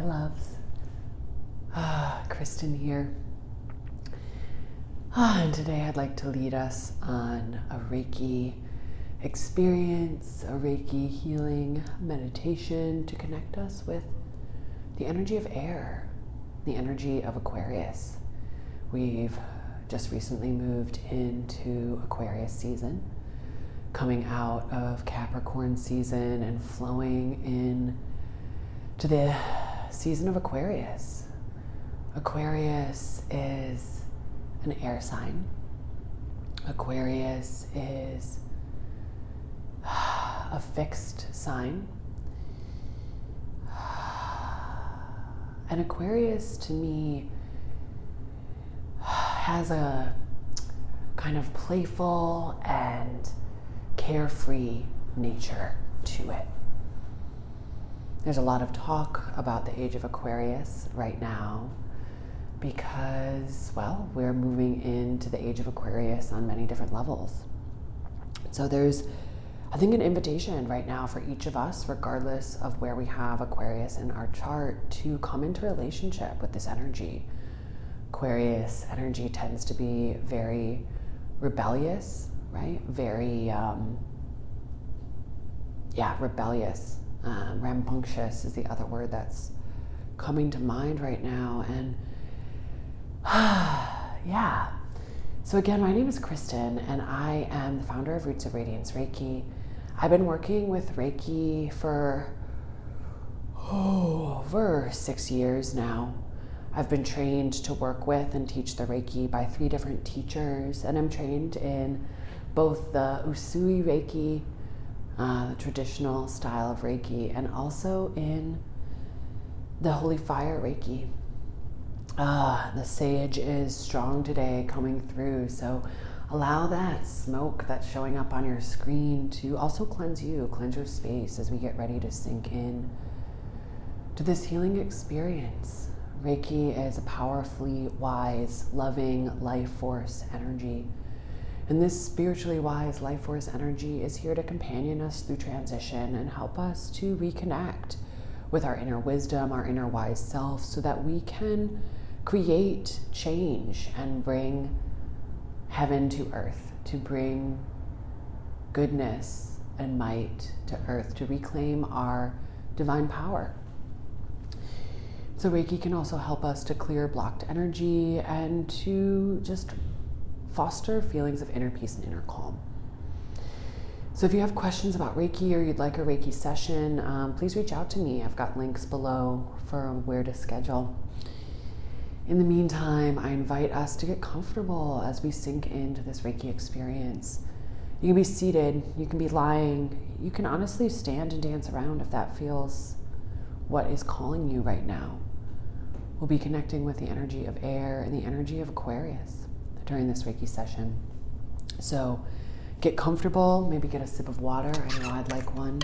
Hi, loves. Kristen here. And today I'd like to lead us on a Reiki experience, a Reiki healing meditation to connect us with the energy of air, the energy of Aquarius. We've just recently moved into Aquarius season, coming out of Capricorn season and flowing in to the season of Aquarius. Aquarius is an air sign. Aquarius is a fixed sign. And Aquarius to me has a kind of playful and carefree nature to it. There's a lot of talk about the age of Aquarius right now because, well, we're moving into the age of Aquarius on many different levels. So there's, I think, an invitation right now for each of us, regardless of where we have Aquarius in our chart, to come into relationship with this energy. Aquarius energy tends to be very rebellious, right? Very, rebellious. Rambunctious is the other word that's coming to mind right now. And so again, my name is Kristen and I am the founder of Roots of Radiance Reiki. I've been working with Reiki for over 6 years now. I've been trained to work with and teach the Reiki by 3 different teachers, and I'm trained in both the Usui Reiki, the traditional style of Reiki, and also in the Holy Fire Reiki. The sage is strong today coming through, so allow that smoke that's showing up on your screen to also cleanse you, cleanse your space as we get ready to sink in to this healing experience. Reiki is a powerfully wise, loving life force energy. And this spiritually wise life force energy is here to companion us through transition and help us to reconnect with our inner wisdom, our inner wise self, so that we can create change and bring heaven to earth, to bring goodness and might to earth, to reclaim our divine power. So Reiki can also help us to clear blocked energy and to just foster feelings of inner peace and inner calm. So if you have questions about Reiki or you'd like a Reiki session, please reach out to me. I've got links below for where to schedule. In the meantime, I invite us to get comfortable as we sink into this Reiki experience. You can be seated, you can be lying, you can honestly stand and dance around if that feels what is calling you right now. We'll be connecting with the energy of air and the energy of Aquarius during this Reiki session. So get comfortable, maybe get a sip of water. I know I'd like one.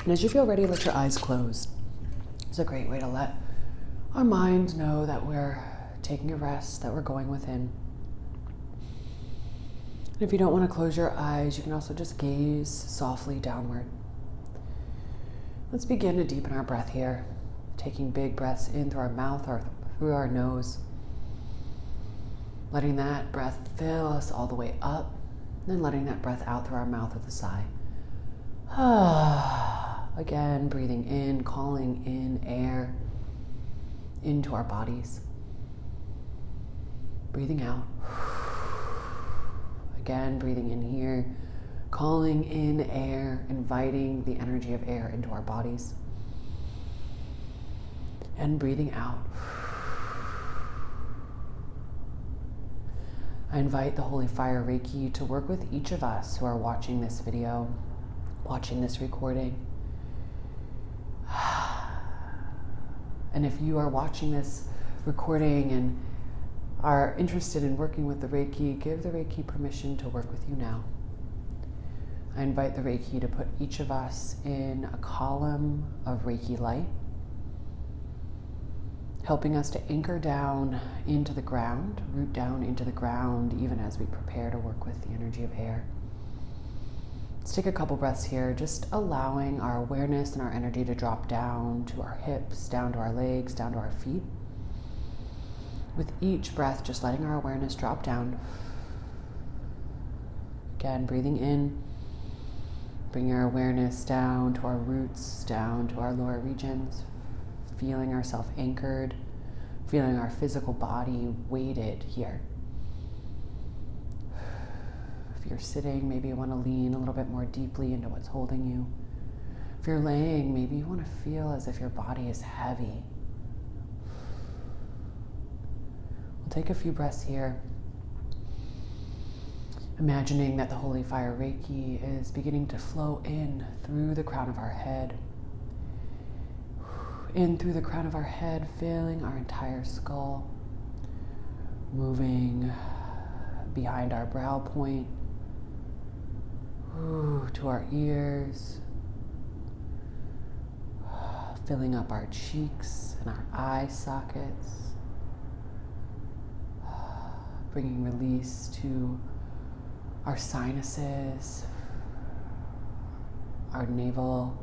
And as you feel ready, let your eyes close. It's a great way to let our mind know that we're taking a rest, that we're going within. And if you don't want to close your eyes, you can also just gaze softly downward. Let's begin to deepen our breath here, taking big breaths in through our mouth or through our nose. Letting that breath fill us all the way up, and then letting that breath out through our mouth with a sigh. Again, breathing in, calling in air into our bodies. Breathing out. Again, breathing in here, calling in air, inviting the energy of air into our bodies. And breathing out. I invite the Holy Fire Reiki to work with each of us who are watching this video, watching this recording. And if you are watching this recording and are interested in working with the Reiki, give the Reiki permission to work with you now. I invite the Reiki to put each of us in a column of Reiki light, helping us to anchor down into the ground, root down into the ground, even as we prepare to work with the energy of air. Let's take a couple breaths here, just allowing our awareness and our energy to drop down to our hips, down to our legs, down to our feet. With each breath, just letting our awareness drop down. Again, breathing in, bringing our awareness down to our roots, down to our lower regions, feeling ourselves anchored, feeling our physical body weighted here. If you're sitting, maybe you want to lean a little bit more deeply into what's holding you. If you're laying, maybe you want to feel as if your body is heavy. We'll take a few breaths here, imagining that the Holy Fire Reiki is beginning to flow in through the crown of our head. In through the crown of our head, filling our entire skull, moving behind our brow point, to our ears, filling up our cheeks and our eye sockets, bringing release to our sinuses, our navel,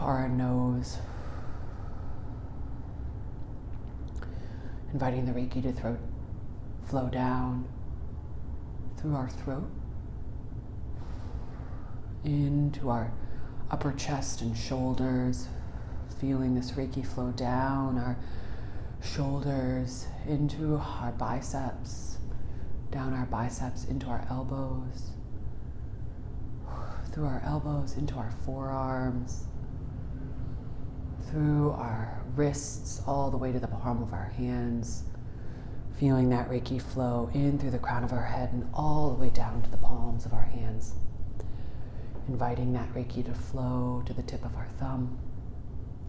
our nose, inviting the Reiki to flow down through our throat, into our upper chest and shoulders, feeling this Reiki flow down our shoulders, into our biceps, down our biceps into our elbows, through our elbows into our forearms, through our wrists all the way to the palm of our hands, feeling that Reiki flow in through the crown of our head and all the way down to the palms of our hands. Inviting that Reiki to flow to the tip of our thumb,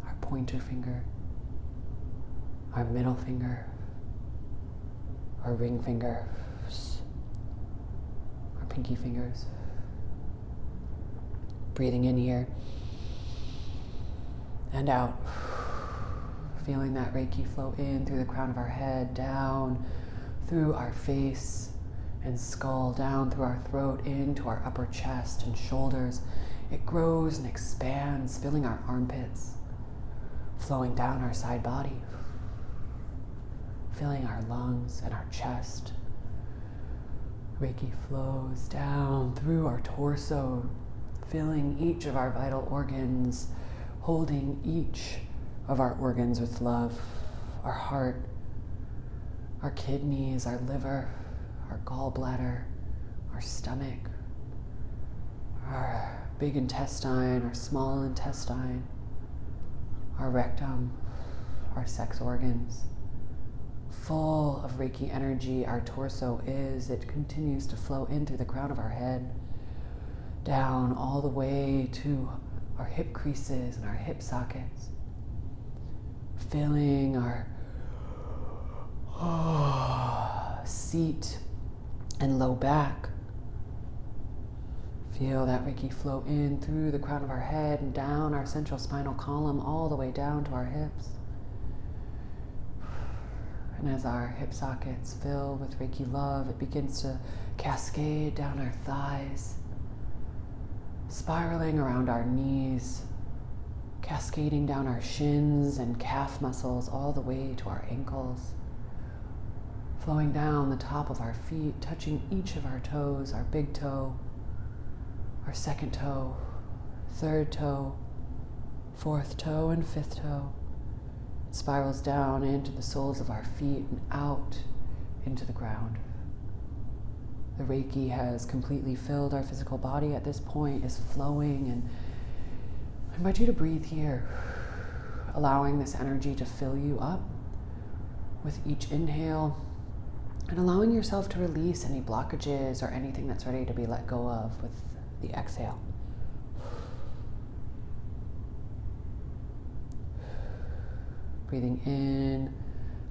our pointer finger, our middle finger, our ring finger, our pinky fingers. Breathing in here and out. Feeling that Reiki flow in through the crown of our head, down through our face and skull, down through our throat, into our upper chest and shoulders. It grows and expands, filling our armpits, flowing down our side body, filling our lungs and our chest. Reiki flows down through our torso, filling each of our vital organs, holding each of our organs with love, our heart, our kidneys, our liver, our gallbladder, our stomach, our big intestine, our small intestine, our rectum, our sex organs. Full of Reiki energy, our torso is. It continues to flow in through the crown of our head, down all the way to our hip creases and our hip sockets, filling our seat and low back. Feel that Reiki flow in through the crown of our head and down our central spinal column, all the way down to our hips. And as our hip sockets fill with Reiki love, it begins to cascade down our thighs, spiraling around our knees, cascading down our shins and calf muscles all the way to our ankles, flowing down the top of our feet, touching each of our toes, our big toe, our second toe, third toe, fourth toe, and fifth toe. It spirals down into the soles of our feet and out into the ground. The Reiki has completely filled our physical body at this point, is flowing, and I invite you to breathe here, allowing this energy to fill you up with each inhale and allowing yourself to release any blockages or anything that's ready to be let go of with the exhale. Breathing in,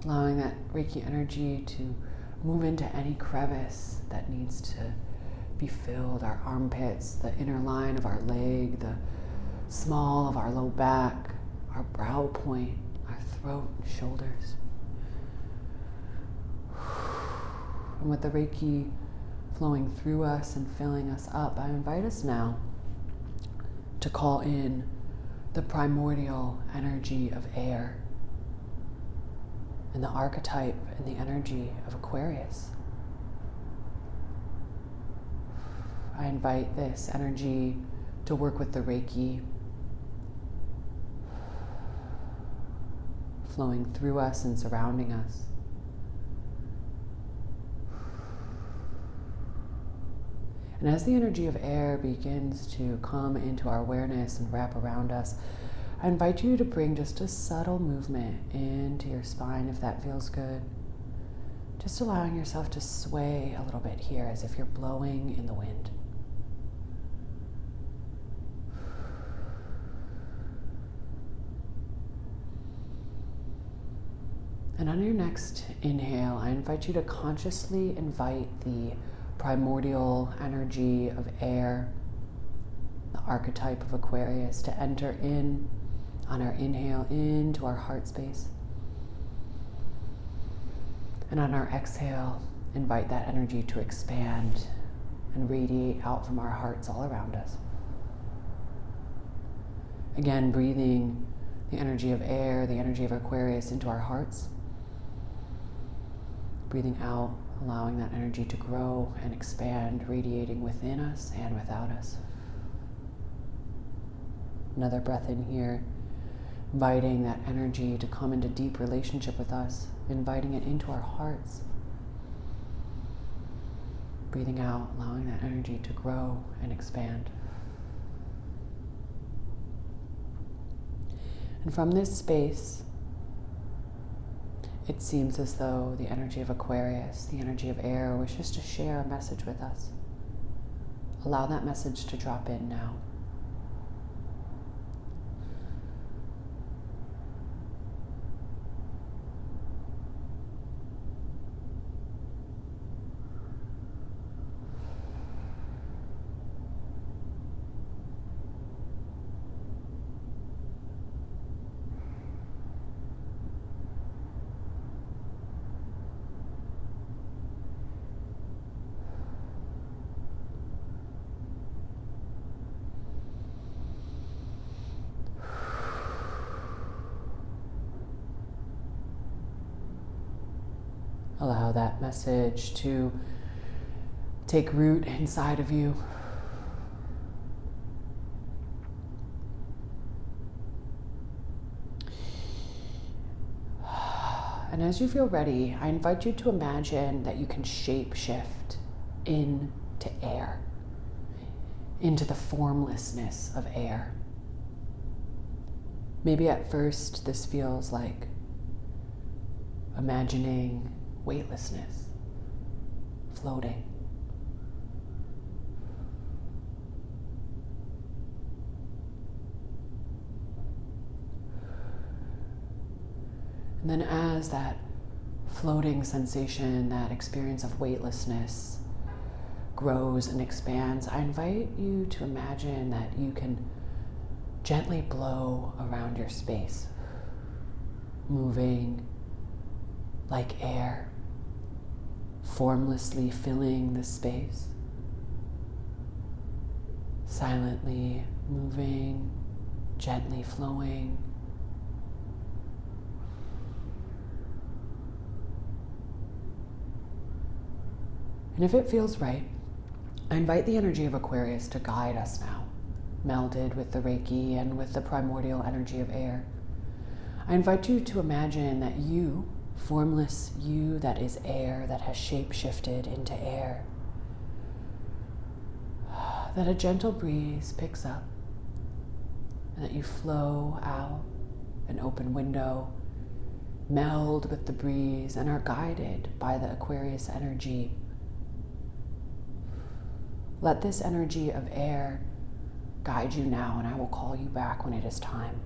allowing that Reiki energy to move into any crevice that needs to be filled, our armpits, the inner line of our leg, the small of our low back, our brow point, our throat, shoulders. And with the Reiki flowing through us and filling us up, I invite us now to call in the primordial energy of air and the archetype and the energy of Aquarius. I invite this energy to work with the Reiki, flowing through us and surrounding us. And as the energy of air begins to come into our awareness and wrap around us, I invite you to bring just a subtle movement into your spine if that feels good. Just allowing yourself to sway a little bit here as if you're blowing in the wind. And on your next inhale, I invite you to consciously invite the primordial energy of air, the archetype of Aquarius, to enter in on our inhale into our heart space. And on our exhale, invite that energy to expand and radiate out from our hearts all around us. Again, breathing the energy of air, the energy of Aquarius into our hearts. Breathing out, allowing that energy to grow and expand, radiating within us and without us. Another breath in here, inviting that energy to come into deep relationship with us, inviting it into our hearts. Breathing out, allowing that energy to grow and expand. And from this space, it seems as though the energy of Aquarius, the energy of air, wishes to share a message with us. Allow that message to drop in now. Allow that message to take root inside of you. And as you feel ready, I invite you to imagine that you can shape shift into air, into the formlessness of air. Maybe at first this feels like imagining weightlessness, floating. And then as that floating sensation, that experience of weightlessness grows and expands, I invite you to imagine that you can gently blow around your space, moving like air, formlessly filling the space, silently moving, gently flowing. And if it feels right, I invite the energy of Aquarius to guide us now, melded with the Reiki and with the primordial energy of air. I invite you to imagine that you, formless you that is air, that has shape-shifted into air, that a gentle breeze picks up, and that you flow out an open window, meld with the breeze, and are guided by the Aquarius energy. Let this energy of air guide you now, and I will call you back when it is time.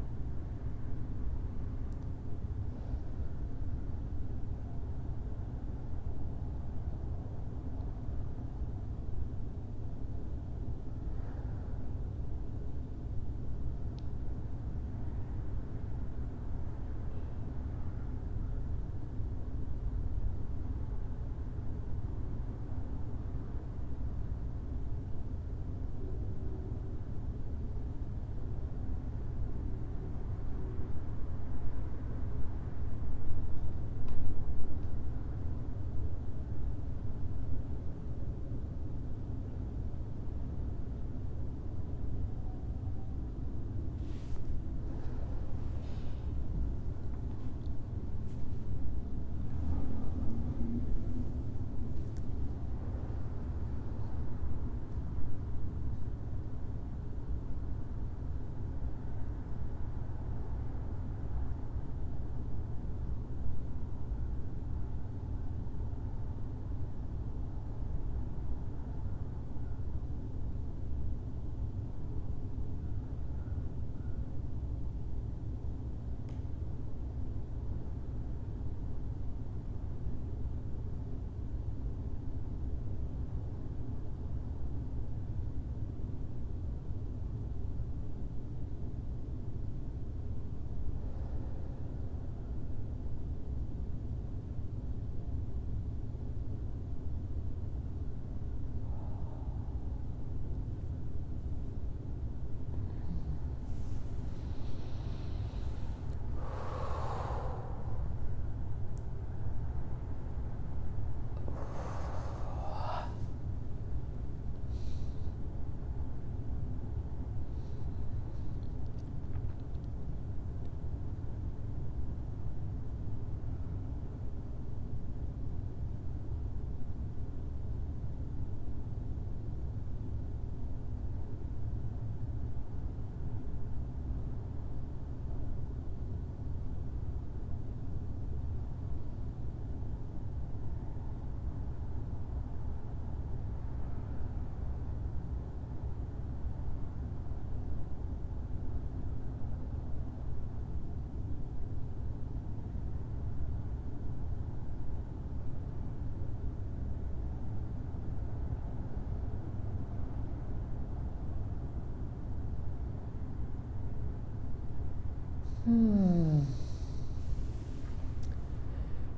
And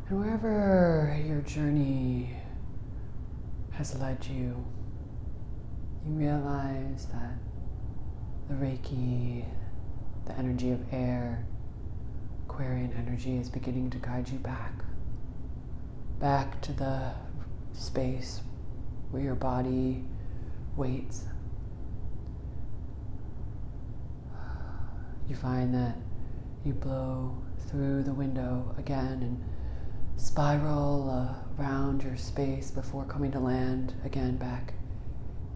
wherever your journey has led you, you realize that the Reiki, the energy of air, Aquarian energy is beginning to guide you back to the space where your body waits. You find that you blow through the window again and spiral around your space before coming to land again back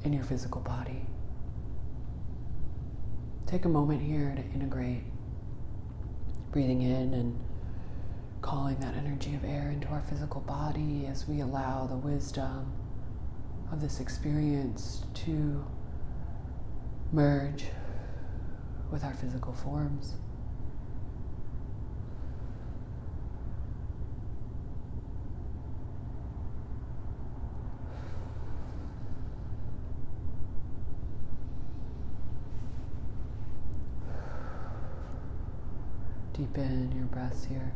in your physical body. Take a moment here to integrate, breathing in and calling that energy of air into our physical body as we allow the wisdom of this experience to merge with our physical forms. Deepen your breaths here.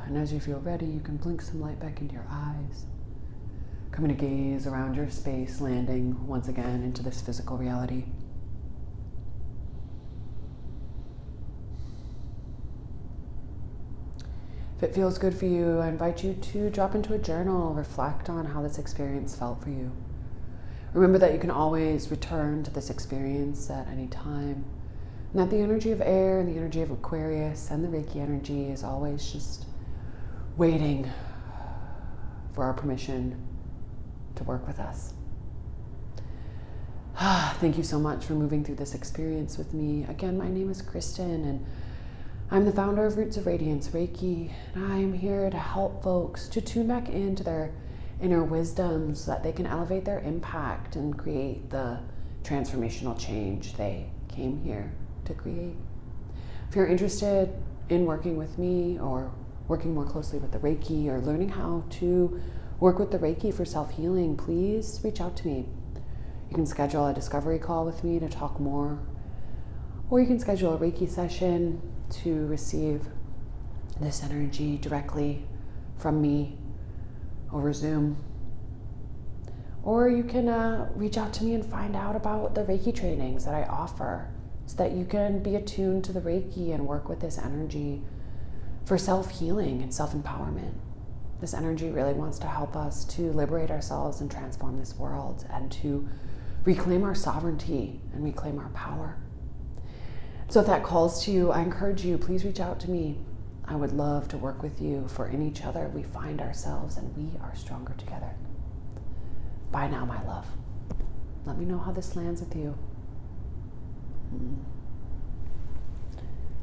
And as you feel ready, you can blink some light back into your eyes. Coming to gaze around your space, landing once again into this physical reality. If it feels good for you, I invite you to drop into a journal, reflect on how this experience felt for you. Remember that you can always return to this experience at any time, and that the energy of air and the energy of Aquarius and the Reiki energy is always just waiting for our permission to work with us. Thank you so much for moving through this experience with me. Again, my name is Kristen, and I'm the founder of Roots of Radiance Reiki, and I'm here to help folks to tune back into their inner wisdom so that they can elevate their impact and create the transformational change they came here to create. If you're interested in working with me or working more closely with the Reiki or learning how to work with the Reiki for self-healing, please reach out to me. You can schedule a discovery call with me to talk more, or you can schedule a Reiki session to receive this energy directly from me over Zoom. Or you can reach out to me and find out about the Reiki trainings that I offer so that you can be attuned to the Reiki and work with this energy for self-healing and self-empowerment. This energy really wants to help us to liberate ourselves and transform this world and to reclaim our sovereignty and reclaim our power. So if that calls to you, I encourage you, please reach out to me. I would love to work with you, for in each other we find ourselves and we are stronger together. Bye now, my love. Let me know how this lands with you.